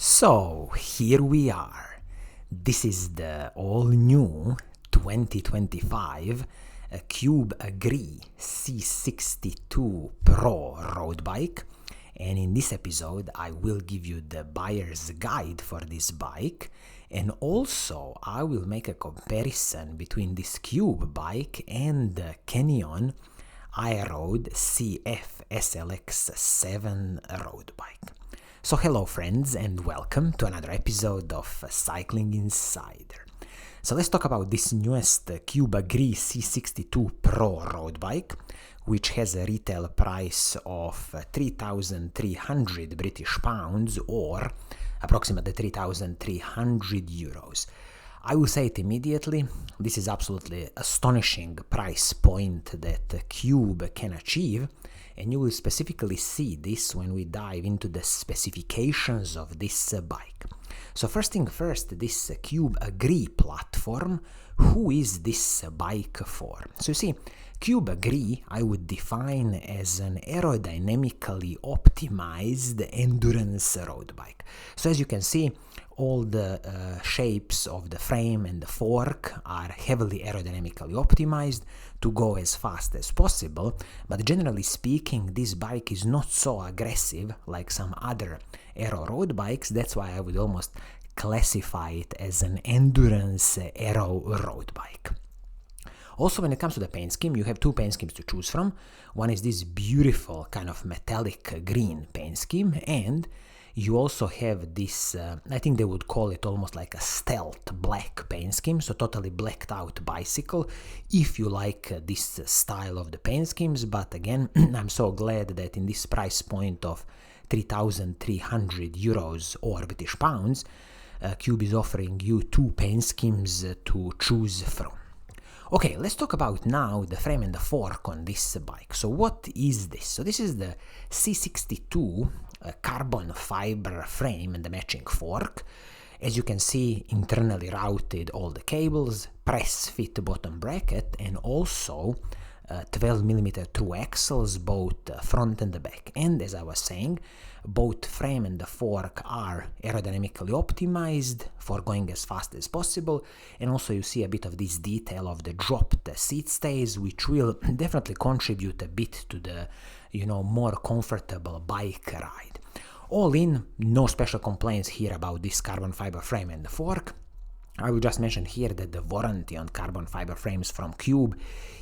So here we are. This is the all-new 2025 Cube Agree C62 Pro road bike, and in this episode I will give you the buyer's guide for this bike, and also I will make a comparison between this Cube bike and the Canyon Aeroad CF SLX 7 road bike. So hello friends and welcome to another episode of Cycling Insider. So let's talk about this newest Cube Agree C62 Pro road bike, which has a retail price of 3,300 British pounds or approximately 3,300 euros. I will say it immediately, this is absolutely astonishing price point that Cube can achieve, and you will specifically see this when we dive into the specifications of this bike. So first thing first, this Cube Agree platform, who is this bike for? So you see, Cube Agree I would define as an aerodynamically optimized endurance road bike. So as you can see, all the shapes of the frame and the fork are heavily aerodynamically optimized to go as fast as possible, but generally speaking, this bike is not so aggressive like some other aero road bikes. That's why I would almost classify it as an endurance aero road bike. Also, when it comes to the paint scheme, you have two paint schemes to choose from. One is this beautiful kind of metallic green paint scheme, and you also have this, I think they would call it almost like a stealth black paint scheme, so totally blacked out bicycle, if you like this style of the paint schemes. But again, I'm so glad that in this price point of 3,300 euros or British pounds, Cube is offering you two paint schemes to choose from. Okay, let's talk about now the frame and the fork on this bike. So what is this? So this is the C62 carbon fiber frame and the matching fork. As you can see, internally routed all the cables, press fit bottom bracket, and also 12mm through axles, both front and the back. And as I was saying, both frame and the fork are aerodynamically optimized for going as fast as possible, and also you see a bit of this detail of the dropped seat stays, which will definitely contribute a bit to the more comfortable bike ride. All in, no special complaints here about this carbon fiber frame and the fork. I will just mention here that the warranty on carbon fiber frames from Cube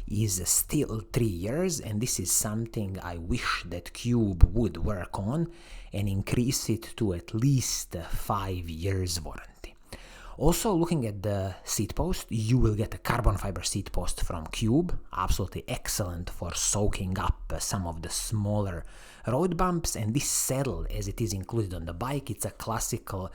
is still 3 years, and this is something I wish that Cube would work on and increase it to at least 5 years warranty. Also, looking at the seat post, you will get a carbon fiber seat post from Cube, absolutely excellent for soaking up some of the smaller road bumps. And this saddle, as it is included on the bike, it's a classical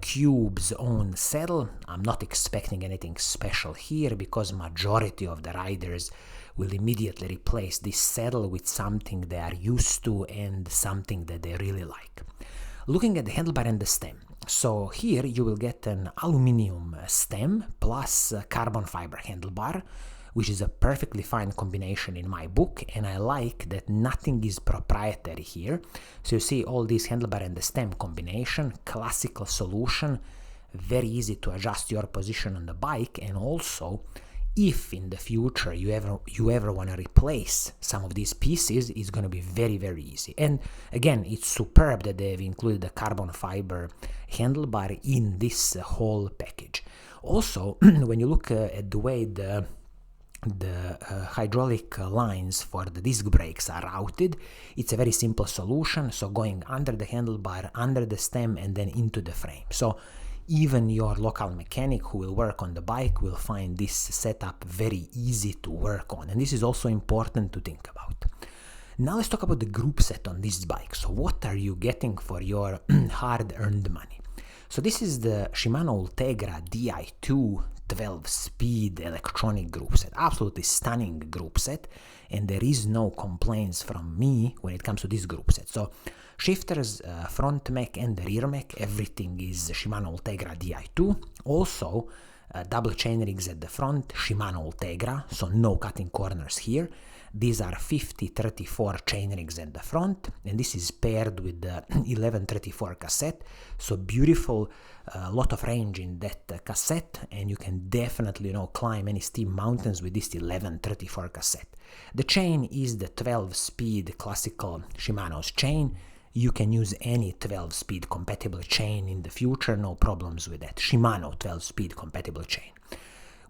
Cube's own saddle. I'm not expecting anything special here because majority of the riders will immediately replace this saddle with something they are used to and something that they really like. Looking at the handlebar and the stem, so here you will get an aluminium stem plus carbon fiber handlebar, which is a perfectly fine combination in my book, and I like that nothing is proprietary here. So you see all this handlebar and the stem combination, classical solution, very easy to adjust your position on the bike, and also if in the future you ever want to replace some of these pieces, it's going to be very, very easy. And again, it's superb that they've included the carbon fiber handlebar in this whole package. Also, when you look at the way the hydraulic lines for the disc brakes are routed, it's a very simple solution, so going under the handlebar, under the stem, and then into the frame. So even your local mechanic who will work on the bike will find this setup very easy to work on, and this is also important to think about. Now let's talk about the group set on this bike. So what are you getting for your hard-earned money? So this is the Shimano Ultegra Di2 12-speed electronic group set, absolutely stunning group set, and there is no complaints from me when it comes to this group set. So shifters, front mech and the rear mech, everything is Shimano Ultegra Di2. Also, double chain rigs at the front, Shimano Ultegra, so no cutting corners here. These are 50-34 chainrings at the front, and this is paired with the 1134 cassette. So beautiful, lot of range in that cassette, and you can definitely, climb any steep mountains with this 1134 cassette. The chain is the 12-speed classical Shimano's chain. You can use any 12-speed compatible chain in the future, no problems with that. Shimano 12-speed compatible chain.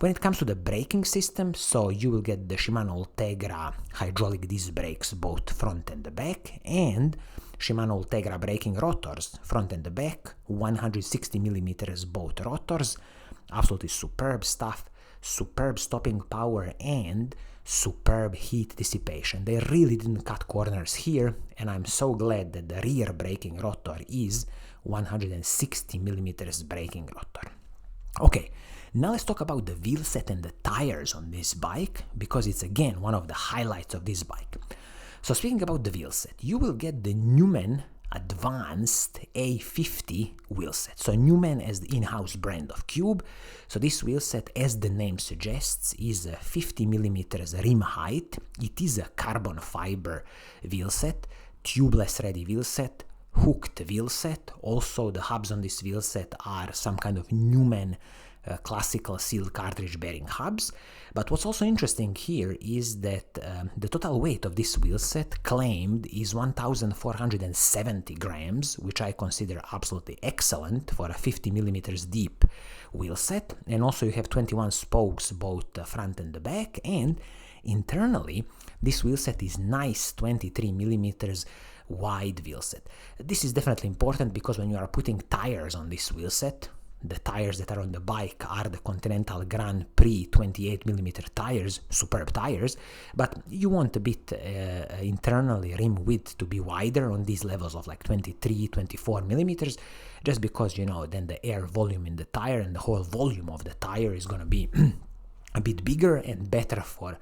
When it comes to the braking system, so you will get the Shimano Ultegra hydraulic disc brakes, both front and the back, and Shimano Ultegra braking rotors, front and the back, 160mm both rotors, absolutely superb stuff, superb stopping power, and superb heat dissipation. They really didn't cut corners here, and I'm so glad that the rear braking rotor is 160mm braking rotor. Okay, now let's talk about the wheel set and the tires on this bike, because it's again one of the highlights of this bike. So speaking about the wheel set, you will get the Newman Advanced A50 wheel set. So Newman is the in-house brand of Cube. So this wheel set, as the name suggests, is a 50mm rim height. It is a carbon fiber wheel set, tubeless ready wheel set, hooked wheel set. Also the hubs on this wheel set are some kind of Newman classical sealed cartridge bearing hubs. But what's also interesting here is that the total weight of this wheel set claimed is 1,470 grams, which I consider absolutely excellent for a 50mm deep wheel set. And also you have 21 spokes, both the front and the back, and internally this wheel set is nice 23mm wide wheel set. This is definitely important because when you are putting tires on this wheel set, the tires that are on the bike are the Continental Grand Prix 28mm tires, superb tires, but you want a bit internally rim width to be wider on these levels of like 23-24mm, just because, then the air volume in the tire and the whole volume of the tire is going to be a bit bigger and better for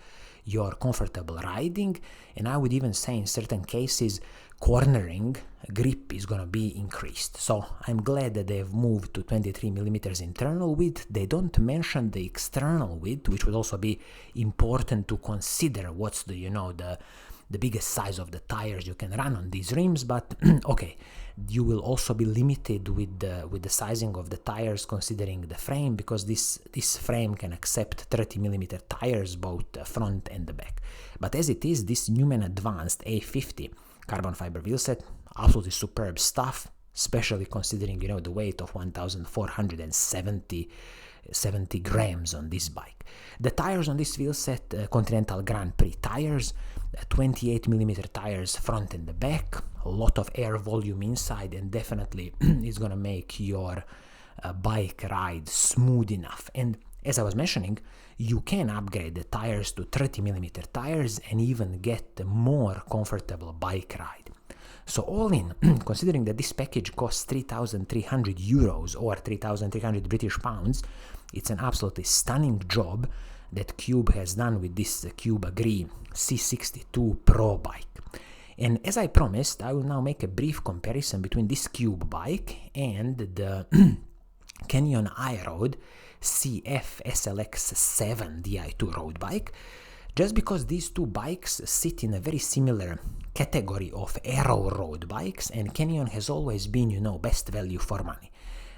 your comfortable riding. And I would even say in certain cases cornering grip is going to be increased. So I'm glad that they've moved to 23mm internal width. They don't mention the external width, which would also be important to consider what's the biggest size of the tires you can run on these rims. But okay, you will also be limited with the sizing of the tires considering the frame, because this frame can accept 30mm tires, both front and the back. But as it is, this Newman Advanced A50 carbon fiber wheel set, absolutely superb stuff, especially considering the weight of 1,470 grams on this bike. The tires on this wheel set, Continental Grand Prix tires, 28mm tires front and the back, a lot of air volume inside, and definitely it's gonna make your bike ride smooth enough. And as I was mentioning, you can upgrade the tires to 30mm tires and even get a more comfortable bike ride. So all in, considering that this package costs 3,300 euros or 3,300 British pounds, it's an absolutely stunning job that Cube has done with this Cube Agree C62 Pro bike. And as I promised, I will now make a brief comparison between this Cube bike and the Canyon Aeroad CF SLX 7 Di2 road bike, just because these two bikes sit in a very similar category of aero road bikes, and Canyon has always been, best value for money.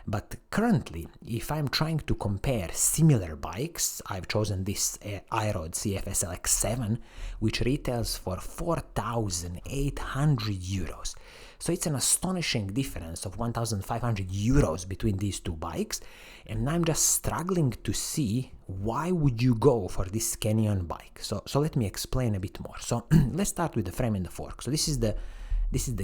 But currently, if I'm trying to compare similar bikes, I've chosen this Aeroad CF SLX 7, which retails for 4,800 euros. So it's an astonishing difference of 1,500 euros between these two bikes, and I'm just struggling to see why would you go for this Canyon bike. So let me explain a bit more. So let's start with the frame and the fork. So this is the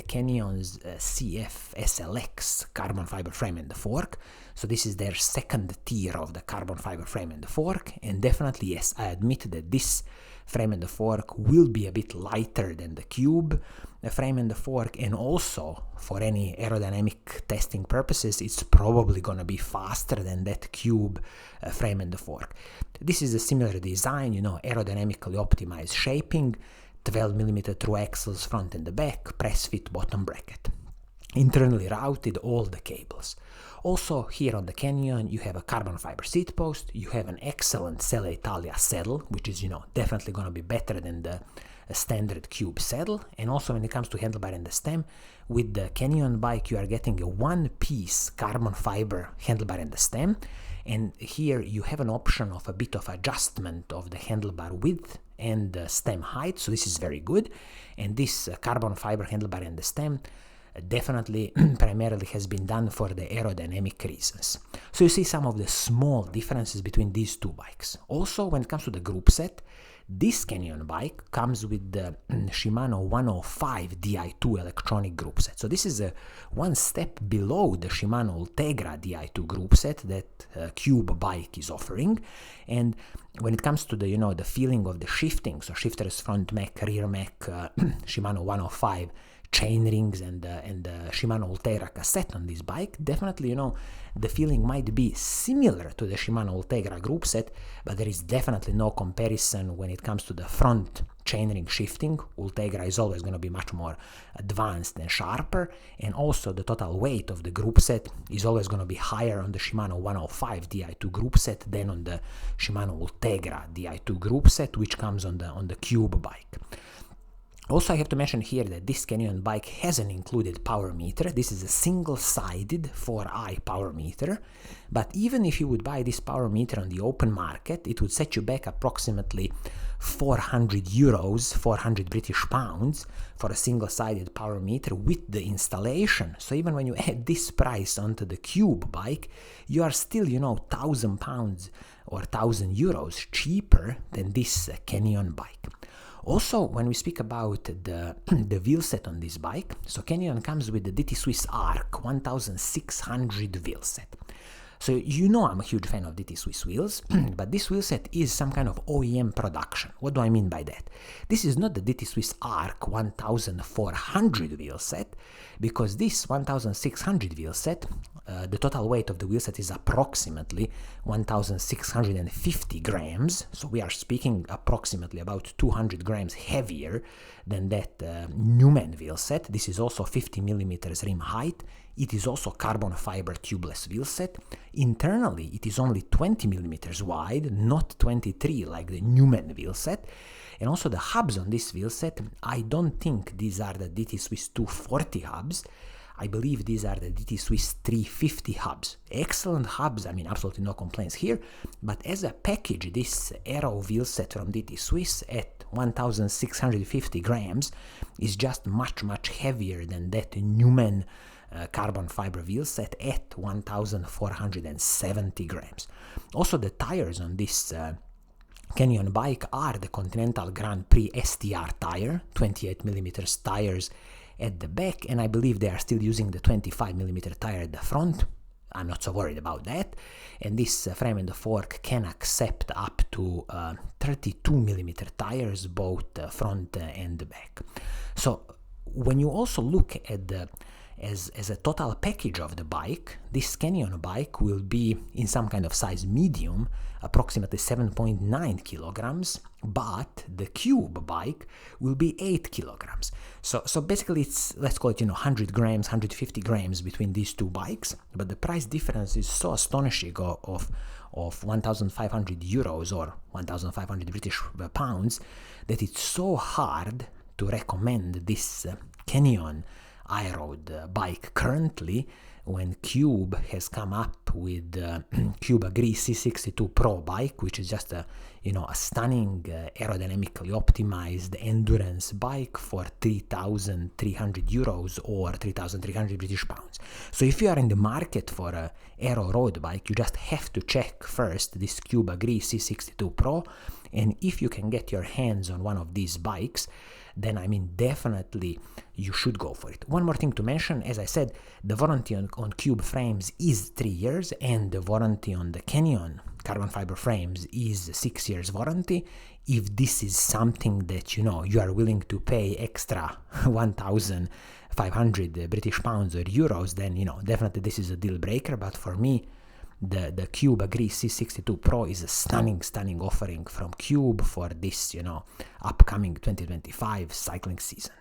Canyon's CF SLX carbon fiber frame and the fork. So this is their second tier of the carbon fiber frame and the fork, and definitely, yes, I admit that this frame and the fork will be a bit lighter than the Cube frame and the fork, and also for any aerodynamic testing purposes it's probably going to be faster than that Cube frame and the fork. This is a similar design, aerodynamically optimized shaping, 12mm through axles front and the back, press fit bottom bracket. internally routed all the cables. Also here on the Canyon you have a carbon fiber seat post, you have an excellent Selle Italia saddle, which is definitely going to be better than the standard Cube saddle. And also when it comes to handlebar and the stem, with the Canyon bike you are getting a one-piece carbon fiber handlebar and the stem, and here you have an option of a bit of adjustment of the handlebar width and the stem height, so this is very good. And this carbon fiber handlebar and the stem definitely primarily has been done for the aerodynamic reasons. So you see some of the small differences between these two bikes. Also, when it comes to the group set, this Canyon bike comes with the Shimano 105 Di2 electronic group set. So this is one step below the Shimano Ultegra Di2 group set that Cube bike is offering. And when it comes to the the feeling of the shifting, so shifters, front mech, rear mech, Shimano 105 chain rings and the Shimano Ultegra cassette on this bike, definitely the feeling might be similar to the Shimano Ultegra group set, but there is definitely no comparison when it comes to the front chainring shifting. Ultegra is always going to be much more advanced and sharper, and also the total weight of the group set is always going to be higher on the Shimano 105 Di2 group set than on the Shimano Ultegra Di2 group set, which comes on the Cube bike. Also, I have to mention here that this Canyon bike has an included power meter. This is a single-sided 4i power meter, but even if you would buy this power meter on the open market, it would set you back approximately 400 euros, 400 British pounds for a single-sided power meter with the installation. So even when you add this price onto the Cube bike, you are still, 1,000 pounds or 1,000 euros cheaper than this Canyon bike. Also, when we speak about the wheel set on this bike, so Canyon comes with the DT Swiss Arc 1600 wheel set. So I'm a huge fan of DT Swiss wheels, but this wheel set is some kind of OEM production. What do I mean by that? This is not the DT Swiss Arc 1400 wheel set, because this 1600 wheel set, the total weight of the wheel set is approximately 1650 grams, so we are speaking approximately about 200 grams heavier than that Newman wheel set. This is also 50 millimeters rim height. It is also carbon fiber tubeless wheel set. Internally, it is only 20 millimeters wide, not 23 like the Newman wheel set. And also the hubs on this wheel set, I don't think these are the DT Swiss 240 hubs. I believe these are the DT Swiss 350 hubs. Excellent hubs, absolutely no complaints here. But as a package, this Aero wheel set from DT Swiss at 1650 grams is just much, much heavier than that Newman carbon fiber wheel set at 1470 grams. Also, the tires on this Canyon bike are the Continental Grand Prix STR tire, 28 millimeters tires at the back, and I believe they are still using the 25 millimeter tire at the front. I'm not so worried about that. And this frame and the fork can accept up to 32 millimeter tires, both front and the back. So when you also look at as a total package of the bike, this Canyon bike will be in some kind of size medium, approximately 7.9 kilograms, but the Cube bike will be 8 kilograms. So basically it's, let's call it, 100 grams, 150 grams between these two bikes, but the price difference is so astonishing of 1,500 euros or 1,500 British pounds that it's so hard to recommend this Canyon Aeroad bike currently, when Cube has come up with Cube Agree C62 Pro bike, which is just a stunning aerodynamically optimized endurance bike for 3,300 euros or 3,300 British pounds. So if you are in the market for a aero road bike, you just have to check first this Cube Agree C62 Pro, and if you can get your hands on one of these bikes, then definitely you should go for it. One more thing to mention, as I said, the warranty on Cube frames is 3 years, and the warranty on the Canyon carbon fiber frames is 6 years warranty. If this is something that you are willing to pay extra 1,500 British pounds or euros, then definitely this is a deal breaker. But for me, the Cube Agree C62 Pro is a stunning offering from Cube for this upcoming 2025 cycling season.